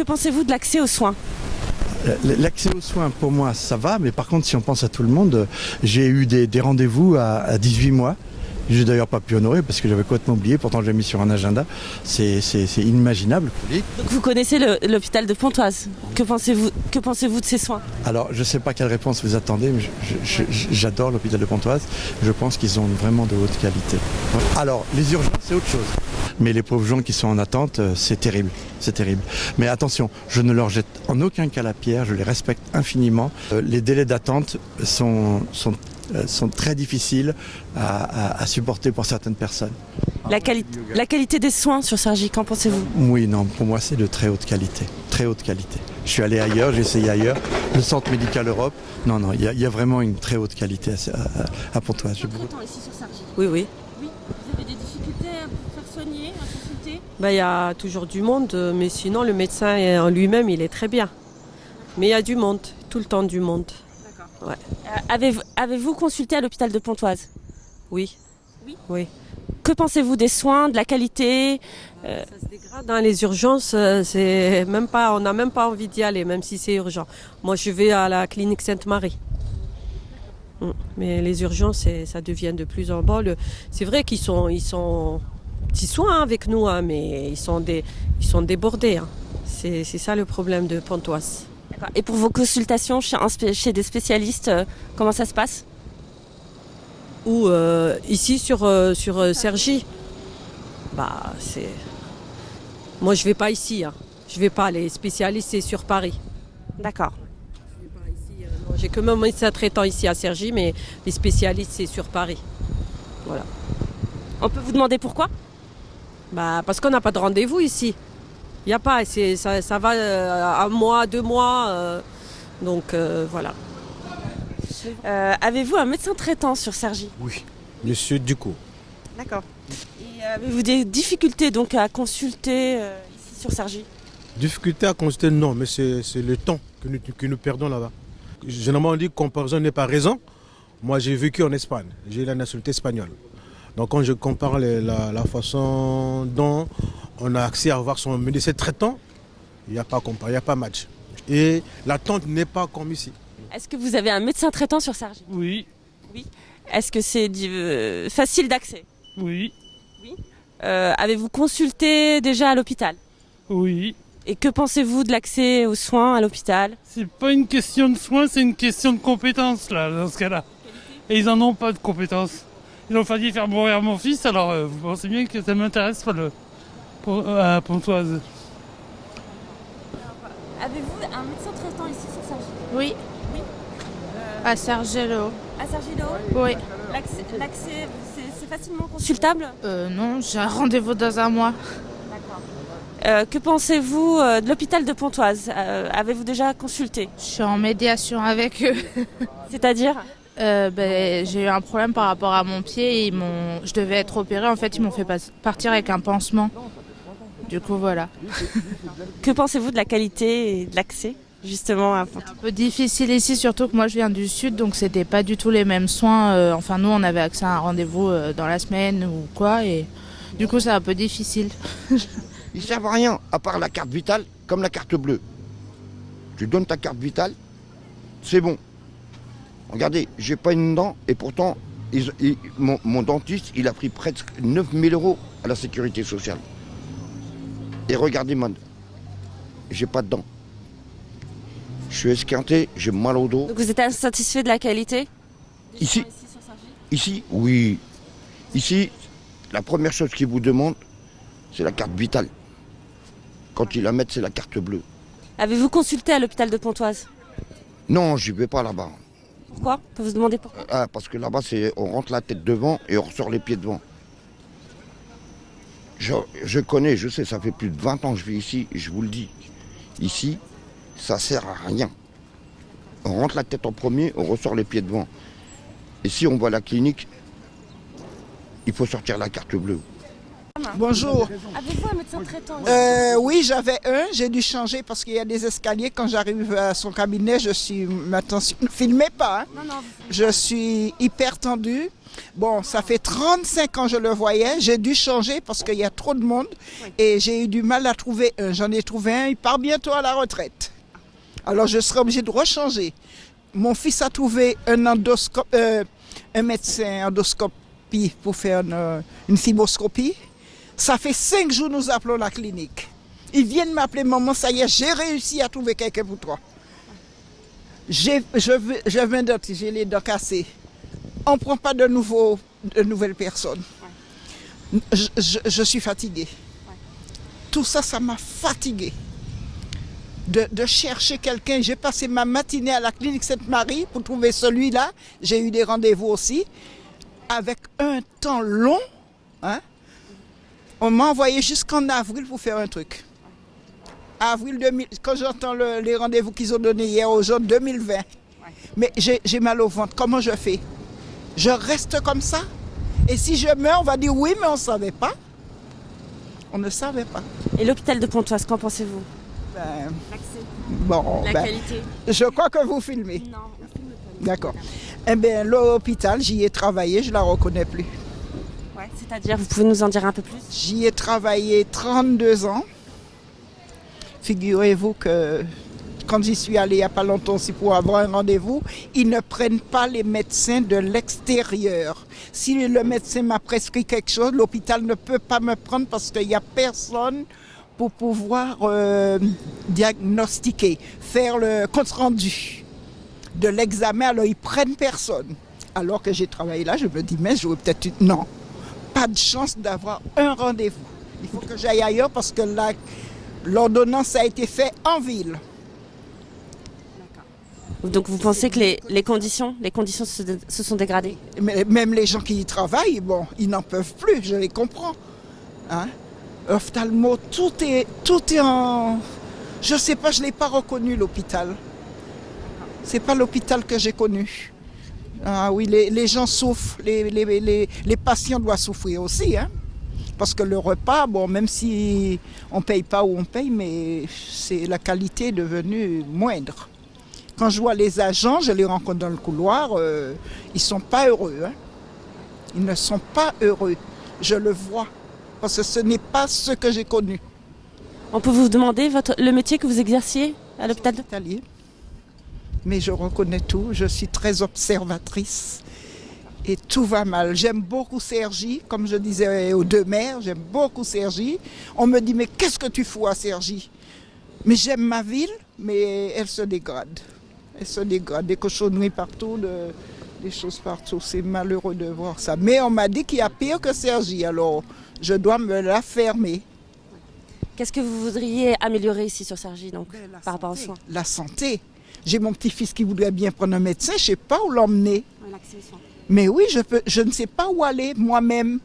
pensez-vous de l'accès aux soins ? L'accès aux soins, pour moi, ça va, mais par contre, si on pense à tout le monde, j'ai eu des rendez-vous à 18 mois. J'ai d'ailleurs pas pu honorer parce que j'avais complètement oublié, pourtant je l'ai mis sur un agenda. C'est inimaginable. Donc vous connaissez l'hôpital de Pontoise. Que pensez-vous de ces soins ? Alors, je ne sais pas quelle réponse vous attendez, mais j'adore l'hôpital de Pontoise. Je pense qu'ils ont vraiment de haute qualité. Alors, les urgences, c'est autre chose. Mais les pauvres gens qui sont en attente, c'est terrible. C'est terrible. Mais attention, je ne leur jette en aucun cas la pierre, je les respecte infiniment. Les délais d'attente sont très difficiles à supporter pour certaines personnes. La qualité des soins sur Cergy, qu'en pensez-vous ? Oui, non, pour moi c'est de très haute qualité. Très haute qualité. Je suis allé ailleurs, j'ai essayé ailleurs. Le Centre Médical Europe, non, il y a vraiment une très haute qualité à Pontoise. Ici sur Cergy. Oui. Oui. Vous avez des difficultés à vous faire soigner, à consulter ? Il y a toujours du monde, mais sinon le médecin en lui-même, il est très bien. Mais il y a du monde, tout le temps du monde. D'accord. Ouais. Avez-vous consulté à l'hôpital de Pontoise ? Oui. Oui. Que pensez-vous des soins, de la qualité ? Ça se dégrade dans les urgences, on n'a même pas envie d'y aller, même si c'est urgent. Moi, je vais à la clinique Sainte-Marie. Mais les urgences, ça devient de plus en bas. C'est vrai qu'ils sont petits soins avec nous, hein, mais ils sont débordés. Hein. C'est ça le problème de Pontoise. D'accord. Et pour vos consultations chez des spécialistes, comment ça se passe ? Ou ici sur Cergy. Moi, je vais pas ici. Hein. Je vais pas. Les spécialistes, c'est sur Paris. D'accord. Je vais pas ici. J'ai que mon médecin traitant ici à Cergy, mais les spécialistes, c'est sur Paris. Voilà. On peut vous demander pourquoi ? Parce qu'on n'a pas de rendez-vous ici. Il n'y a pas. Ça va 1 mois, 2 mois. Donc voilà. Avez-vous un médecin traitant sur Cergy ? Oui, monsieur Ducot. D'accord. Et avez-vous des difficultés donc à consulter ici sur Cergy ? Difficulté à constater, non, mais c'est le temps que nous perdons là-bas. Généralement, on dit que comparaison n'est pas raison. Moi, j'ai vécu en Espagne, j'ai la nationalité espagnole. Donc, quand je compare la façon dont on a accès à avoir son médecin traitant, il n'y a pas comparé, il n'y a pas match. Et l'attente n'est pas comme ici. Est-ce que vous avez un médecin traitant sur Cergy ? Oui, Est-ce que c'est facile d'accès ? oui, Avez-vous consulté déjà à l'hôpital ? oui. Et que pensez-vous de l'accès aux soins à l'hôpital ? C'est pas une question de soins, c'est une question de compétences, là, dans ce cas-là. Et ils en ont pas de compétences. Ils ont failli faire mourir mon fils, alors vous pensez bien que ça m'intéresse pas à Pontoise. Avez-vous un médecin traitant ici sur Cergy ? Oui. À Cergy-le-Haut. À Cergy-le-Haut ? Oui. L'accès, c'est facilement consultable ? Non, j'ai un rendez-vous dans 1 mois. D'accord. Que pensez-vous de l'hôpital de Pontoise ? Avez-vous déjà consulté ? Je suis en médiation avec eux. C'est-à-dire ? J'ai eu un problème par rapport à mon pied. Je devais être opérée. En fait, ils m'ont fait partir avec un pansement. Du coup, voilà. Que pensez-vous de la qualité et de l'accès justement à Pontoise ? C'est un peu difficile ici, surtout que moi je viens du sud, donc c'était pas du tout les mêmes soins. Enfin, nous on avait accès à un rendez-vous dans la semaine ou quoi, et du coup c'est un peu difficile. Ils servent à rien, à part la carte vitale, comme la carte bleue. Tu donnes ta carte vitale, c'est bon. Regardez, j'ai pas une dent, et pourtant, mon dentiste, il a pris presque 9 000 € à la sécurité sociale. Et regardez, j'ai pas de dents. Je suis esquinté, j'ai mal au dos. Donc vous êtes insatisfait de la qualité ? Ici, oui. Ici, la première chose qu'ils vous demandent, c'est la carte vitale. Quand ils la mettent, c'est la carte bleue. Avez-vous consulté à l'hôpital de Pontoise ? Non, j'y vais pas là-bas. Pourquoi ? On peut vous demander pourquoi ? Parce que là-bas, on rentre la tête devant et on ressort les pieds devant. Je connais, je sais, ça fait plus de 20 ans que je vis ici, et je vous le dis. Ici, ça sert à rien. On rentre la tête en premier, on ressort les pieds devant. Et si on va à la clinique, il faut sortir la carte bleue. Bonjour. Avez-vous un médecin traitant? Oui, j'avais un. J'ai dû changer parce qu'il y a des escaliers. Quand j'arrive à son cabinet, je suis maintenant... Ne filmez pas, hein. Non. Je suis hyper tendue. Bon, ça fait 35 ans que je le voyais. J'ai dû changer parce qu'il y a trop de monde. Et j'ai eu du mal à trouver un. J'en ai trouvé un. Il part bientôt à la retraite. Alors, je serai obligée de rechanger. Mon fils a trouvé un médecin endoscopie pour faire une fibroscopie. Ça fait 5 jours que nous appelons la clinique. Ils viennent m'appeler, maman, ça y est, j'ai réussi à trouver quelqu'un pour toi. J'ai un dentiste, j'ai les dents cassées. On ne prend pas de nouvelles personnes. Je suis fatiguée. Tout ça, ça m'a fatiguée. De chercher quelqu'un. J'ai passé ma matinée à la clinique Sainte-Marie pour trouver celui-là. J'ai eu des rendez-vous aussi. Avec un temps long, hein. On m'a envoyé jusqu'en avril pour faire un truc. Avril 2000, quand j'entends les rendez-vous qu'ils ont donnés hier aux gens, 2020. Mais j'ai mal au ventre. Comment je fais? Je reste comme ça? Et si je meurs, on va dire oui, mais on ne savait pas. On ne savait pas. Et l'hôpital de Pontoise, qu'en pensez-vous? La qualité. Je crois que vous filmez. Non, on filme pas. D'accord. Eh bien, l'hôpital, j'y ai travaillé, je ne la reconnais plus. Ouais, c'est-à-dire, vous pouvez nous en dire un peu plus? J'y ai travaillé 32 ans. Figurez-vous que quand j'y suis allée il n'y a pas longtemps aussi pour avoir un rendez-vous, ils ne prennent pas les médecins de l'extérieur. Si le médecin m'a prescrit quelque chose, l'hôpital ne peut pas me prendre parce qu'il n'y a personne pour pouvoir diagnostiquer, faire le compte rendu de l'examen. Alors ils prennent personne. Alors que j'ai travaillé là, je me dis, mais j'aurais peut-être... Non, pas de chance d'avoir un rendez-vous. Il faut que j'aille ailleurs parce que l'ordonnance a été faite en ville. Donc vous pensez que les conditions se sont dégradées? Mais même les gens qui y travaillent, bon, ils n'en peuvent plus, je les comprends. Hein? Ophtalmo, tout est en... Je ne sais pas, je ne l'ai pas reconnu l'hôpital. Ce n'est pas l'hôpital que j'ai connu. Ah oui, les gens souffrent, les patients doivent souffrir aussi. Hein? Parce que le repas, bon, même si on ne paye pas ou on paye, mais la qualité est devenue moindre. Quand je vois les agents, je les rencontre dans le couloir, ils ne sont pas heureux. Hein? Ils ne sont pas heureux. Je le vois. Parce que ce n'est pas ce que j'ai connu. On peut vous demander le métier que vous exerciez à l'hôpital de... Hospitalier. Mais je reconnais tout. Je suis très observatrice. Et tout va mal. J'aime beaucoup Cergy. Comme je disais aux deux mères, j'aime beaucoup Cergy. On me dit, mais qu'est-ce que tu fous à Cergy? Mais j'aime ma ville, mais elle se dégrade. Elle se dégrade. Des cochonneries partout, des choses partout. C'est malheureux de voir ça. Mais on m'a dit qu'il y a pire que Cergy. Alors, je dois me la fermer. Qu'est-ce que vous voudriez améliorer ici sur Cergy, donc, par rapport aux soins? La santé. J'ai mon petit-fils qui voudrait bien prendre un médecin. Je ne sais pas où l'emmener. L'accès aux soins. Mais oui, je ne sais pas où aller moi-même.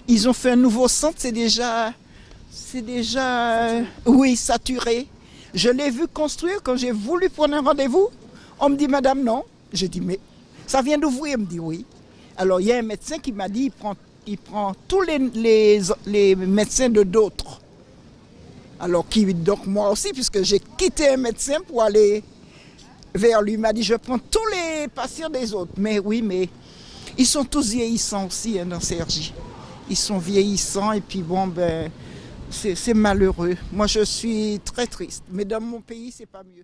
Ils ont fait un nouveau centre. C'est déjà oui, saturé. Je l'ai vu construire quand j'ai voulu prendre un rendez-vous. On me dit, madame, non. J'ai dit, mais ça vient d'ouvrir. Il me dit, oui. Alors, il y a un médecin qui m'a dit, il prend tous les médecins de d'autres. Alors, donc moi aussi, puisque j'ai quitté un médecin pour aller vers lui, il m'a dit, je prends tous les patients des autres. Mais oui, mais ils sont tous vieillissants aussi hein, dans Cergy. Ils sont vieillissants et puis bon, ben... C'est malheureux. Moi, je suis très triste. Mais dans mon pays, c'est pas mieux.